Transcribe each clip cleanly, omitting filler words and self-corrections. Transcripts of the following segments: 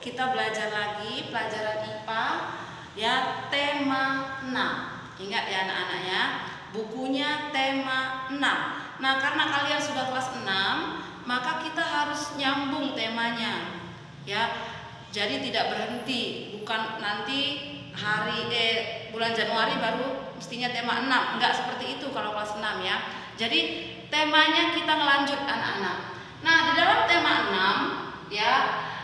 kita belajar lagi pelajaran IPA ya, tema 6. Ingat ya anak-anak ya, bukunya tema 6. Nah, karena kalian sudah kelas 6, maka kita harus nyambung temanya. Ya. Jadi tidak berhenti, bukan nanti bulan Januari baru mestinya tema 6. Enggak seperti itu kalau kelas 6 ya. Jadi temanya kita ngelanjut anak-anak. Nah, di dalam tema 6 ya,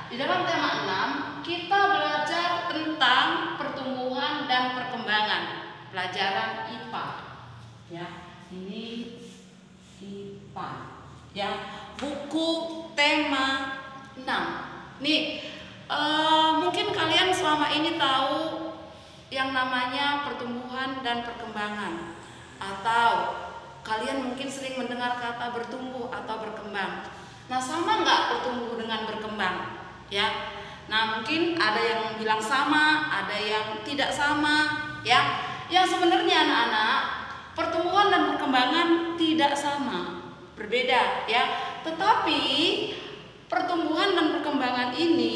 di dalam tema 6 kita belajar tentang pertumbuhan dan perkembangan. Pelajaran IPA. Ya, ini IPA. Ya, buku tema 6. Nih, mungkin kalian selama ini tahu yang namanya pertumbuhan dan perkembangan, atau kalian mungkin sering mendengar kata bertumbuh atau berkembang. Nah, sama nggak bertumbuh dengan berkembang? Ya, nah mungkin ada yang bilang sama, ada yang tidak sama. Ya, yang sebenarnya anak-anak, pertumbuhan dan perkembangan tidak sama, berbeda ya. Tetapi pertumbuhan dan perkembangan ini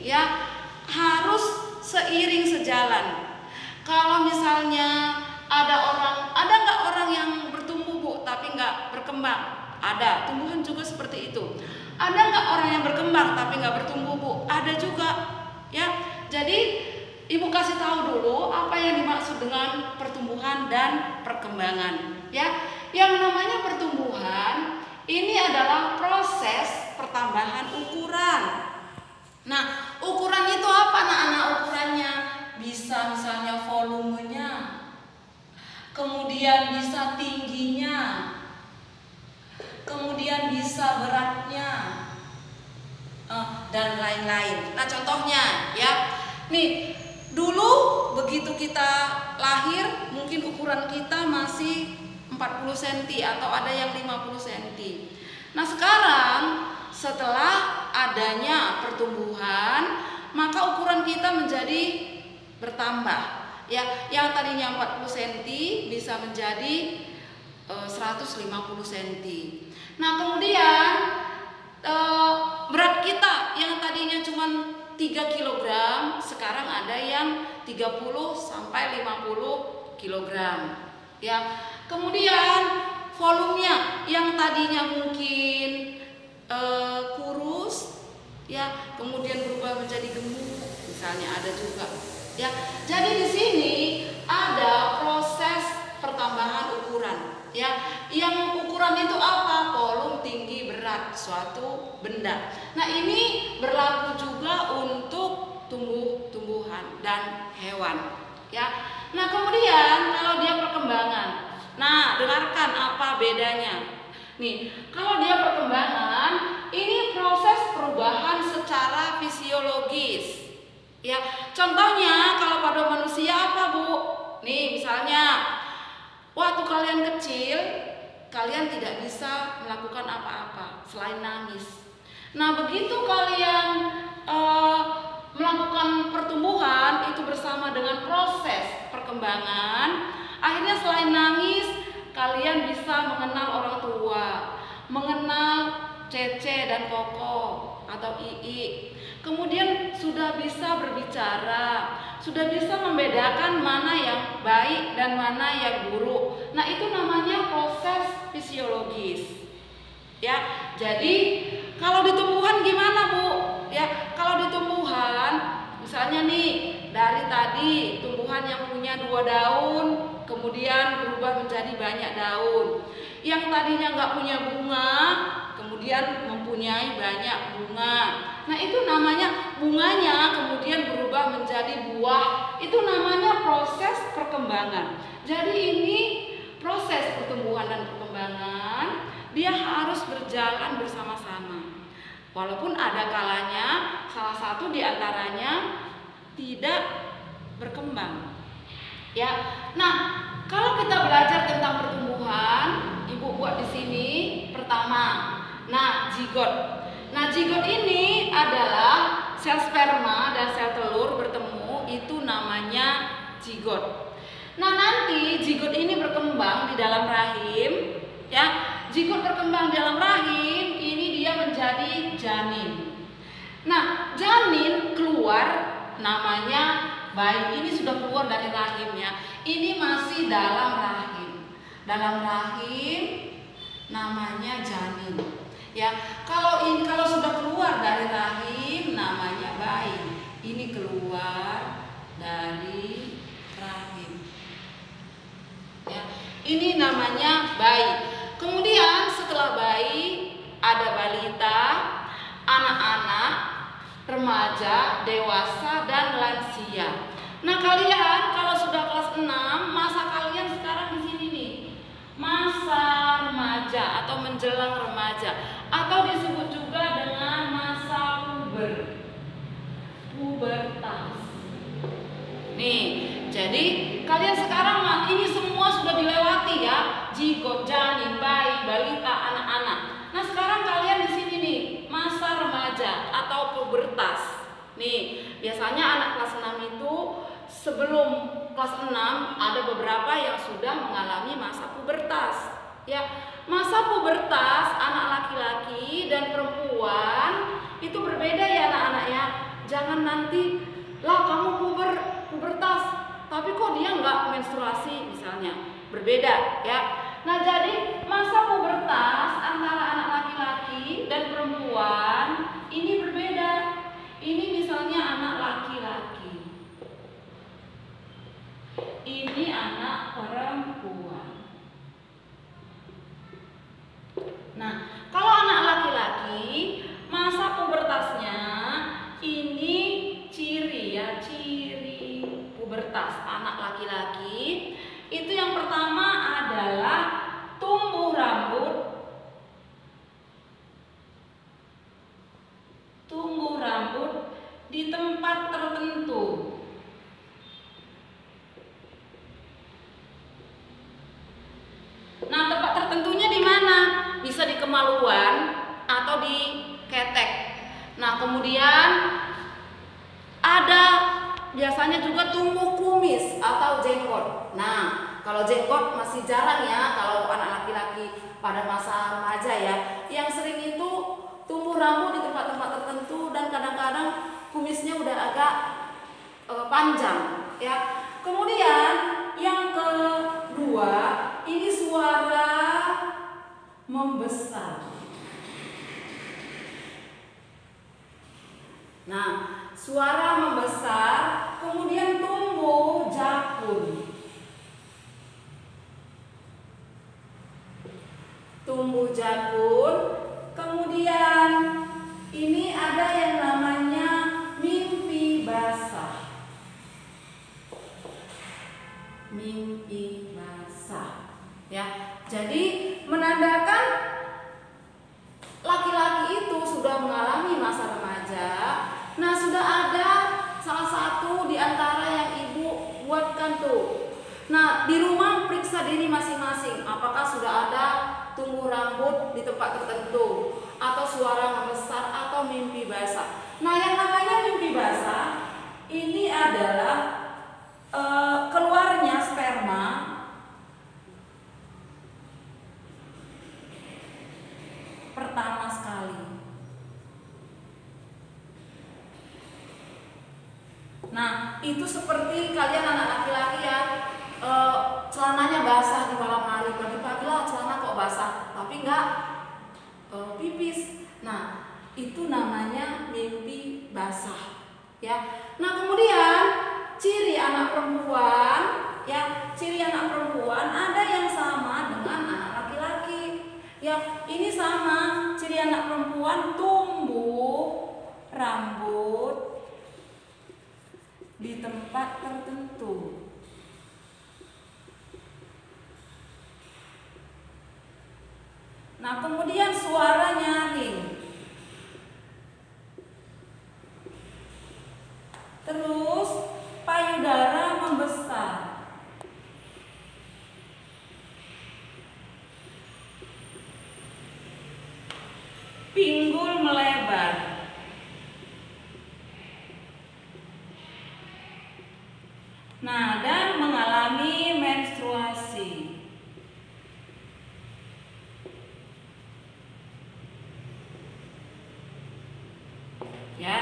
ya harus seiring sejalan. Kalau misalnya ada nggak orang yang bertumbuh Bu tapi nggak berkembang? Ada. Tumbuhan juga seperti itu. Ada nggak orang yang berkembang tapi nggak bertumbuh Bu? Ada juga. Ya. Jadi Ibu kasih tahu dulu apa yang dimaksud dengan pertumbuhan dan perkembangan. Ya. Yang namanya pertumbuhan ini adalah proses pertambahan ukuran. Nah, ukuran itu apa anak-anak? Ukurannya bisa misalnya volumenya, kemudian bisa tingginya, kemudian bisa beratnya, dan lain-lain. Nah, contohnya ya, nih dulu begitu kita lahir mungkin ukuran kita masih 40 cm atau ada yang 50 cm. Nah, sekarang setelah adanya pertumbuhan, maka ukuran kita menjadi bertambah. Ya, yang tadinya 40 cm bisa menjadi 150 cm. Nah, kemudian berat kita yang tadinya cuma 3 kg, sekarang ada yang 30 sampai 50 kg. Ya. Kemudian volumenya yang tadinya mungkin kurus ya, kemudian berubah menjadi gemuk, misalnya ada juga. Ya. Jadi di sini ada proses pertambahan ukuran. Ya, yang ukuran itu apa? Volume, tinggi, berat suatu benda. Nah, ini berlaku juga untuk tumbuh-tumbuhan dan hewan. Ya. Nah, kemudian kalau dia perkembangan. Nah, dengarkan apa bedanya. Nih, kalau dia perkembangan, ini proses perubahan secara fisiologis. Ya, contohnya kalau pada manusia apa, Bu? Nih, misalnya waktu kalian kecil, kalian tidak bisa melakukan apa-apa selain nangis. Nah, begitu kalian melakukan pertumbuhan itu bersama dengan proses perkembangan, akhirnya selain nangis, kalian bisa mengenal orang tua, mengenal Cece dan Koko atau Ii. Kemudian sudah bisa berbicara, sudah bisa membedakan mana yang baik dan mana yang buruk. Nah, itu namanya proses fisiologis. Ya, jadi kalau di tumbuhan gimana, Bu? Ya, kalau di tumbuhan, misalnya nih, dari tadi tumbuhan yang punya 2 daun, kemudian berubah menjadi banyak daun. Yang tadinya nggak punya bunga, kemudian mempunyai banyak bunga. Nah, itu namanya bunganya kemudian berubah menjadi buah. Itu namanya proses perkembangan. Jadi ini proses pertumbuhan dan perkembangan, dia harus berjalan bersama-sama. Walaupun ada kalanya salah satu di antaranya tidak berkembang. Ya. Nah, kalau kita belajar tentang pertumbuhan, Ibu buat di sini pertama. Nah, zigot. Nah, zigot ini adalah sel sperma dan sel telur bertemu, itu namanya zigot. Nah, nanti zigot ini berkembang di dalam rahim, ya. Zigot berkembang di dalam rahim, ini dia menjadi janin. Nah, janin namanya bayi. Ini sudah keluar dari rahim ya. Ini masih dalam rahim. Dalam rahim namanya janin. Ya, kalau sudah keluar dari rahim namanya bayi. Ini keluar dari rahim. Ya, ini namanya bayi. Kemudian setelah bayi ada balita, anak-anak, remaja, dewasa, dan lansia. Nah, kalian kalau sudah kelas 6, masa kalian sekarang di sini nih. Masa remaja atau menjelang remaja, atau disebut juga dengan masa pubertas. Nih, jadi kalian sekarang ini semua sudah dilewati ya. Zigot, janin, bayi, balita, anak-anak. Nah, sekarang kalian di sini nih, masa remaja atau pubertas. Nih, biasanya anak kelas 6 itu sebelum kelas 6 ada beberapa yang sudah mengalami masa pubertas. Ya, masa pubertas anak laki-laki dan perempuan itu berbeda ya anak-anak ya. Jangan nanti lah kamu pubertas, tapi kok dia nggak menstruasi misalnya. Berbeda ya. Nah, jadi masa pubertas antara anak laki-laki dan perempuan ini berbeda. Ini misalnya anak laki-laki. Ini anak perempuan. Nah, kalau anak laki-laki masa pubertasnya ini ciri pubertas anak laki-laki itu yang pertama adalah tumbuh rambut di tempat tertentu. Nah, tempat tertentunya di mana? Bisa di kemaluan atau di ketek. Nah, kemudian ada biasanya juga tumbuh kumis atau jenggot. Nah, kalau jenggot masih jarang ya kalau anak laki-laki pada masa remaja ya. Yang sering itu tumbuh rambut di tempat-tempat tertentu dan kadang-kadang kumisnya udah agak panjang ya. Kemudian yang kedua, ini suara membesar. Nah, suara membesar, kemudian tumbuh jakun. Kemudian ini ada yang namanya mimpi basah. Ya, jadi menandakan laki-laki itu sudah mengalami masa remaja. Nah, sudah ada salah satu di antara yang ibu buatkan tuh. Nah, di rumah periksa diri masing-masing, apakah sudah ada tumbuh rambut di tempat tertentu, atau suara membesar, atau mimpi basah. Nah, yang namanya mimpi basah ini adalah keluarnya sperma pertama sekali. Nah, itu seperti kalian anak laki-laki ya, celananya basah di malam hari, pagi-pagi lah celana kok basah, tapi enggak pipis. Nah, itu namanya mimpi basah ya. Nah, kemudian ciri anak perempuan ya, ciri anak perempuan ada yang sama dengan anak laki-laki ya. Ini sama, ciri anak perempuan tumbuh rambut di tempat tertentu. Nah, kemudian suara nyaring. Terus payudara membesar. Pinggul melebar. Nah, dan mengalami menstruasi. Ya,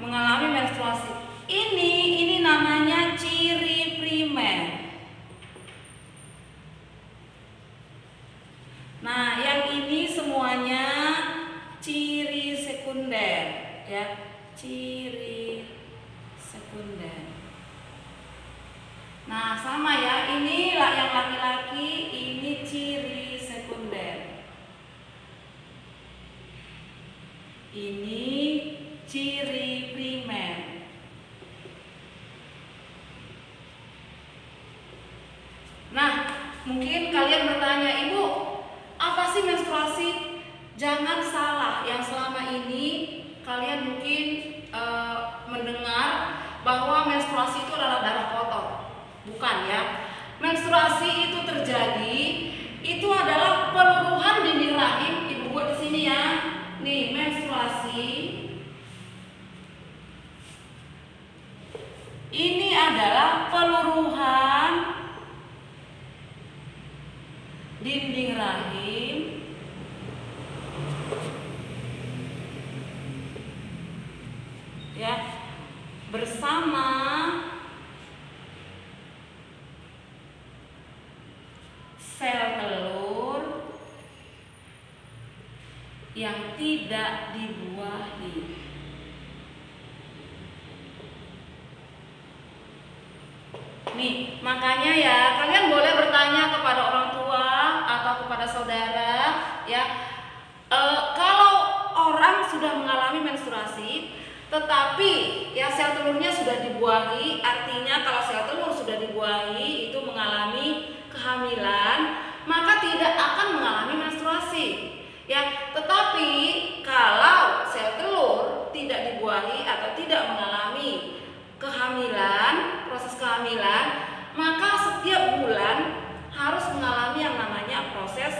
mengalami menstruasi. Ini Nah, yang ini semuanya ciri sekunder, ya, ciri sekunder. Nah, sama ya, ini yang laki-laki, ini ciri sekunder. Ini ciri primer. Nah, mungkin kalian bertanya, Ibu, apa sih menstruasi? Jangan salah, yang selama ini kalian mungkin mendengar bahwa menstruasi itu adalah darah kotor. Bukan ya. Menstruasi itu terjadi, itu adalah peluruhan dinding rahim. Ibu buat di sini ya. Nih, menstruasi ini adalah peluruhan dinding rahim ya, bersama sel telur yang tidak dibuahi. Nih, makanya ya, kalian boleh bertanya kepada orang tua atau kepada saudara ya. Kalau orang sudah mengalami menstruasi tetapi ya sel telurnya sudah dibuahi, artinya kalau sel telur sudah dibuahi itu mengalami kehamilan, maka tidak akan mengalami menstruasi. Ya, tetapi kalau sel telur tidak dibuahi atau tidak mengalami kehamilan, proses kehamilan, maka setiap bulan harus mengalami yang namanya proses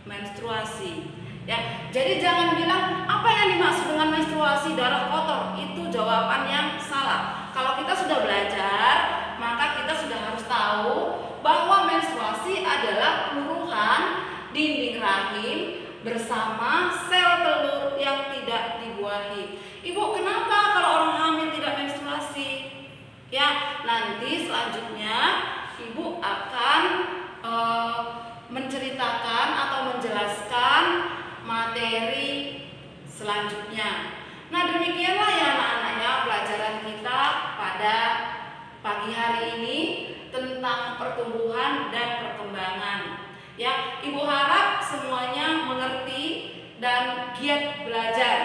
menstruasi. Ya, jadi jangan bilang apa yang dimaksud dengan menstruasi darah kotor, itu jawaban yang salah. Kalau kita sudah belajar, maka kita sudah harus tahu bahwa menstruasi adalah peluruhan dinding rahim bersama sel telur yang tidak dibuahi. Ibu, kenapa kalau orang hamil tidak menstruasi? Ya, nanti selanjutnya ibu akan menceritakan atau menjelaskan materi selanjutnya. Nah, demikianlah ya anak-anak ya pelajaran kita pada pagi hari ini tentang pertumbuhan dan perkembangan. Ya, Ibu harap semuanya mengerti dan giat belajar